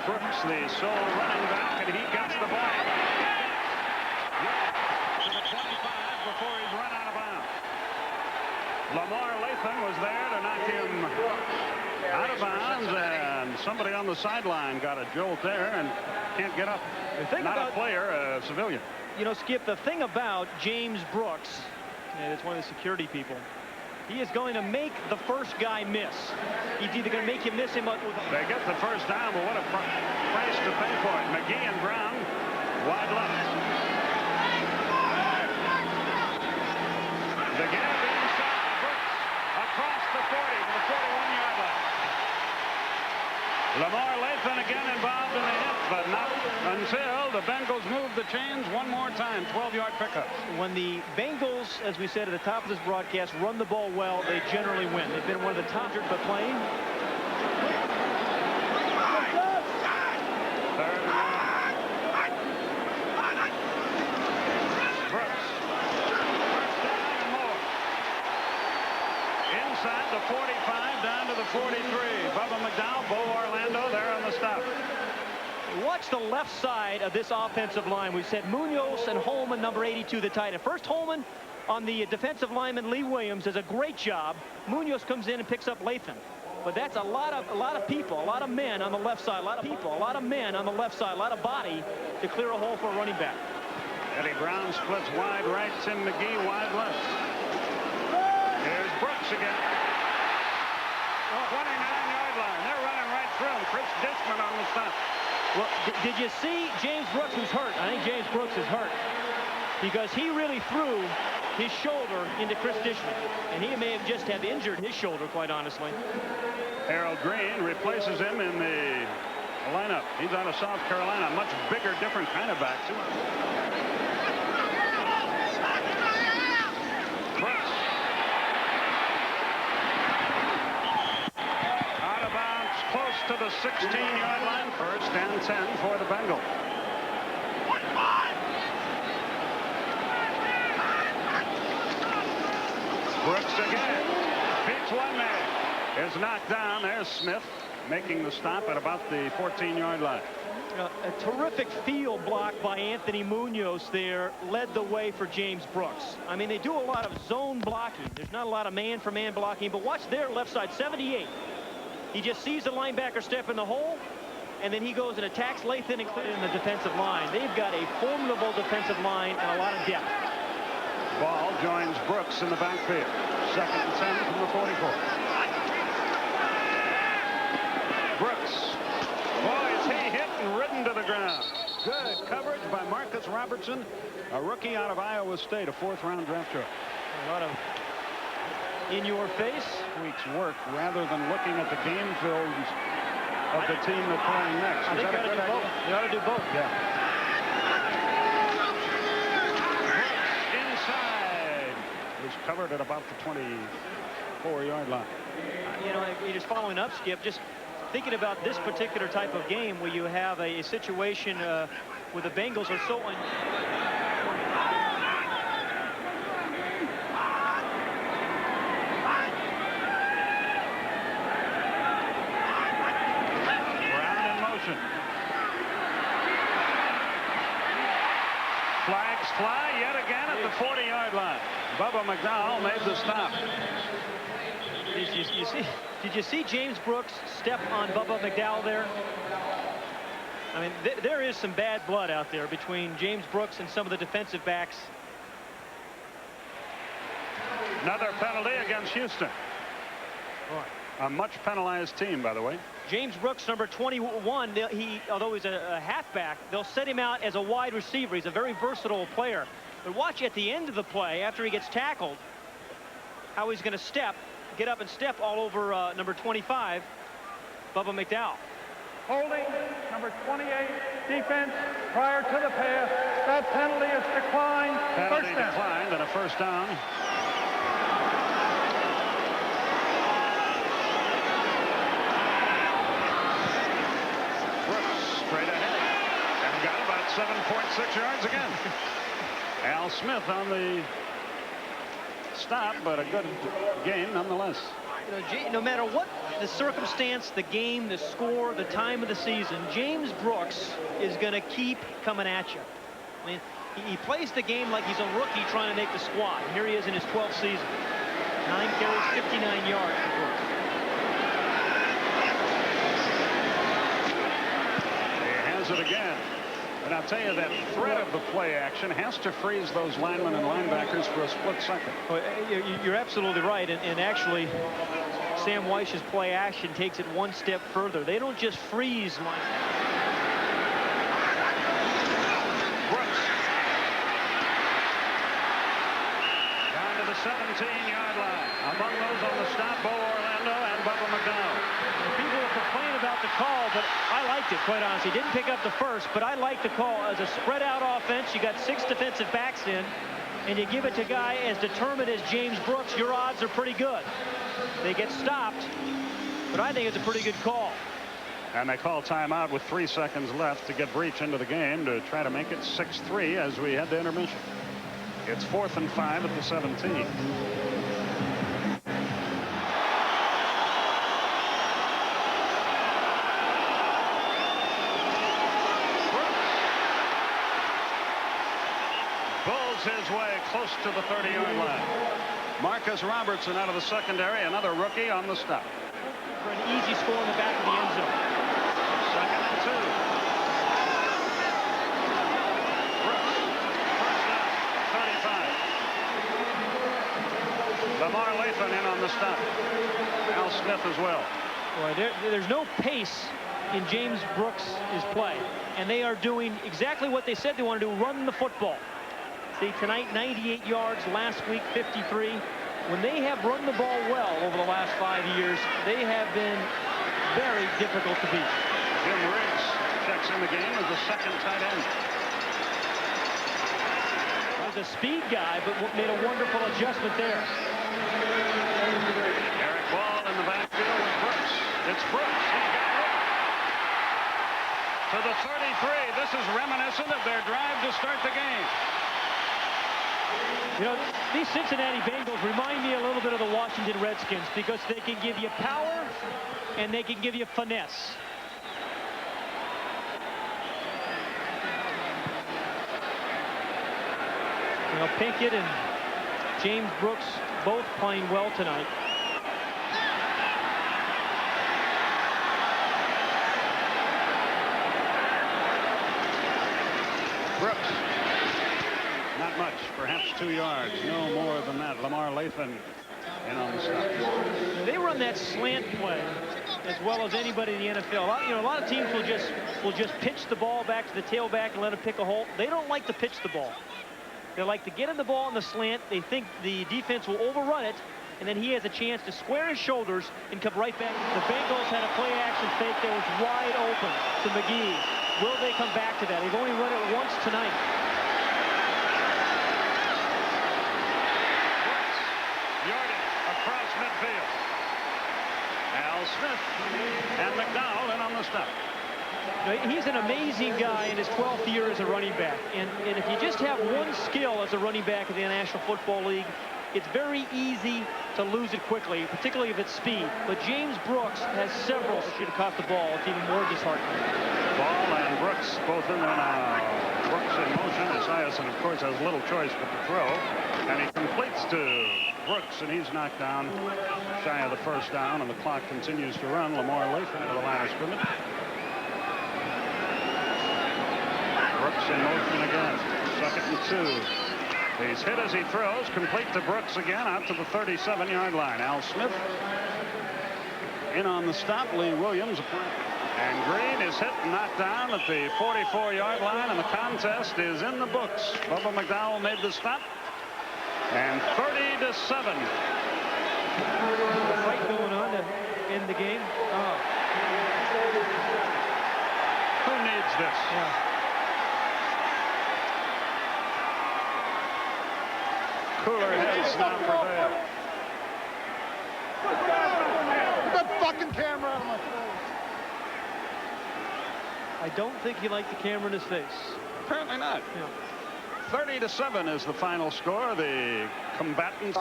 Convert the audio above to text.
Brooks, the sole running back, and he gets the ball. To the 25 before he's run out of bounds. Lamar Lathan was there to knock him out of bounds, and somebody on the sideline got a jolt there and can't get up. Not a player, a civilian. You know, Skip, the thing about James Brooks, and it's one of the security people, he is going to make the first guy miss. He's either going to make him miss him. They get the first down, but what a price to pay for it. McGee and Brown wide left. The gap inside. Brooks across the 40 to the 41-yard line. Lamar Lathan again involved in the hit, but not until the Bengals move the chains one more time. 12-yard pickup. When the Bengals, as we said at the top of this broadcast, run the ball well, they generally win. They've been one of the top but playing. Third and one. Brooks. First down and more. Inside the 45 down to the 43. Bubba McDowell, Bo Orlando there on the stop. Watch the left side of this offensive line. We said Munoz and Holman, number 82, the tight end. First, Holman on the defensive lineman Lee Williams does a great job. Munoz comes in and picks up Lathan. But that's a lot of people, a lot of men on the left side, a lot of men on the left side, a lot of body to clear a hole for a running back. Eddie Brown splits wide right, Tim McGee wide left. Here's Brooks again. 29-yard line. They're running right through him. Chris Dishman on the stop. Well, did you see James Brooks, who's hurt? I think James Brooks is hurt because he really threw his shoulder into Chris Dishman, and he may have just have injured his shoulder, quite honestly. Harold Green replaces him in the lineup. He's out of South Carolina. Much bigger, different kind of back, too. Brooks. Out of bounds, close to the 16-yard line. First and 10 for the Bengals. Brooks again. Beats one man. Is knocked down. There's Smith making the stop at about the 14-yard line. A terrific field block by Anthony Munoz there led the way for James Brooks. I mean, they do a lot of zone blocking. There's not a lot of man-for-man blocking, but watch their left side, 78. He just sees the linebacker step in the hole, and then he goes and attacks Lathan and in the defensive line. They've got a formidable defensive line and a lot of depth. Ball joins Brooks in the backfield. Second and 10 from the 44. Brooks. Boy, is he hit and ridden to the ground. Good coverage by Marcus Robertson, a rookie out of Iowa State, a fourth-round draft choice. A lot of in-your-face. Week's work rather than looking at the game films of the team that's playing next. I think you ought to do both. You ought to do both. Yeah. Inside. He's covered at about the 24-yard line. You know, you're just following up, Skip, just thinking about this particular type of game where you have a situation where the Bengals are so Flags fly yet again at the 40-yard line. Bubba McDowell made the stop. Did you see James Brooks step on Bubba McDowell there? I mean, there is some bad blood out there between James Brooks and some of the defensive backs. Another penalty against Houston. A much penalized team, by the way. James Brooks, number 21, although he's a halfback, they'll set him out as a wide receiver. He's a very versatile player. But watch at the end of the play, after he gets tackled, how he's going to get up and step all over number 25, Bubba McDowell. Holding, number 28, defense, prior to the pass. That penalty is declined. Penalty declined and a first down. Straight ahead and got about 7.6 yards again. Al Smith on the stop, but a good game nonetheless. You know, no matter what the circumstance, the game, the score, the time of the season, James Brooks is going to keep coming at you. I mean, he plays the game like he's a rookie trying to make the squad. And here he is in his 12th season. 9 carries, 59 yards for Brooks. He has it again. And I'll tell you, that threat of the play action has to freeze those linemen and linebackers for a split second. Well, you're absolutely right. And actually, Sam Wyche's play action takes it one step further. They don't just freeze linebackers. Brooks. Down to the 17-yard line. Among those on the stop, Bo Orlando and Bubba McDowell. People will complain about the call, but I liked it, quite honestly. Didn't pick up the first, but I like the call. As a spread-out offense, you got 6 defensive backs in, and you give it to a guy as determined as James Brooks, your odds are pretty good. They get stopped, but I think it's a pretty good call. And they call timeout with 3 seconds left to get Breach into the game to try to make it 6-3 as we head to intermission. It's 4th and 5 at the 17. His way close to the 30-yard line. Marcus Robertson out of the secondary, another rookie on the stop. For an easy score in the back of the end zone. 2nd and 2. Brooks, first down, 35. Lamar Lathan in on the stop. Al Smith as well. Boy, there's no pace in James Brooks' play, and they are doing exactly what they said they want to do, run the football. See, tonight 98 yards, last week 53. When they have run the ball well over the last 5 years, they have been very difficult to beat. Jim Riggs checks in the game as the second tight end. He's a speed guy, but made a wonderful adjustment there. Eric Ball in the backfield with Brooks. It's Brooks. He's got it. To the 33. This is reminiscent of their drive to start the game. You know, these Cincinnati Bengals remind me a little bit of the Washington Redskins because they can give you power and they can give you finesse. You know, Pinkett and James Brooks both playing well tonight. Brooks. Not much, perhaps 2 yards, no more than that. Lamar Lathan in on the stop. They run that slant play as well as anybody in the NFL. A lot of teams will just pitch the ball back to the tailback and let him pick a hole. They don't like to pitch the ball. They like to get in the ball in the slant. They think the defense will overrun it, and then he has a chance to square his shoulders and come right back. The Bengals had a play action fake that was wide open to McGee. Will they come back to that? They've only run it once tonight. Across midfield. Al Smith and McDowell in on the stop. He's an amazing guy in his 12th year as a running back. And if you just have one skill as a running back in the National Football League, it's very easy to lose it quickly, particularly if it's speed. But James Brooks has several that should have caught the ball. It's even more disheartening. Ball and Brooks both in there now. Brooks in motion. Esiason, of course, has little choice but to throw. And he completes to Brooks, and he's knocked down shy of the first down, and the clock continues to run. Lamar Lathan to the line of scrimmage. Brooks in motion again. 2nd and 2. He's hit as he throws. Complete to Brooks again out to the 37-yard line. Al Smith in on the stop. Lee Williams. And Green is hit and knocked down at the 44-yard line, and the contest is in the books. Bubba McDowell made the stop. And 30-7. The fight going on to end the game. Oh. Who needs this? Yeah. Cooler heads now prevail. Get that fucking camera out of my face. I don't think he liked the camera in his face. Apparently not. Yeah. 30-7 is the final score. The combatants.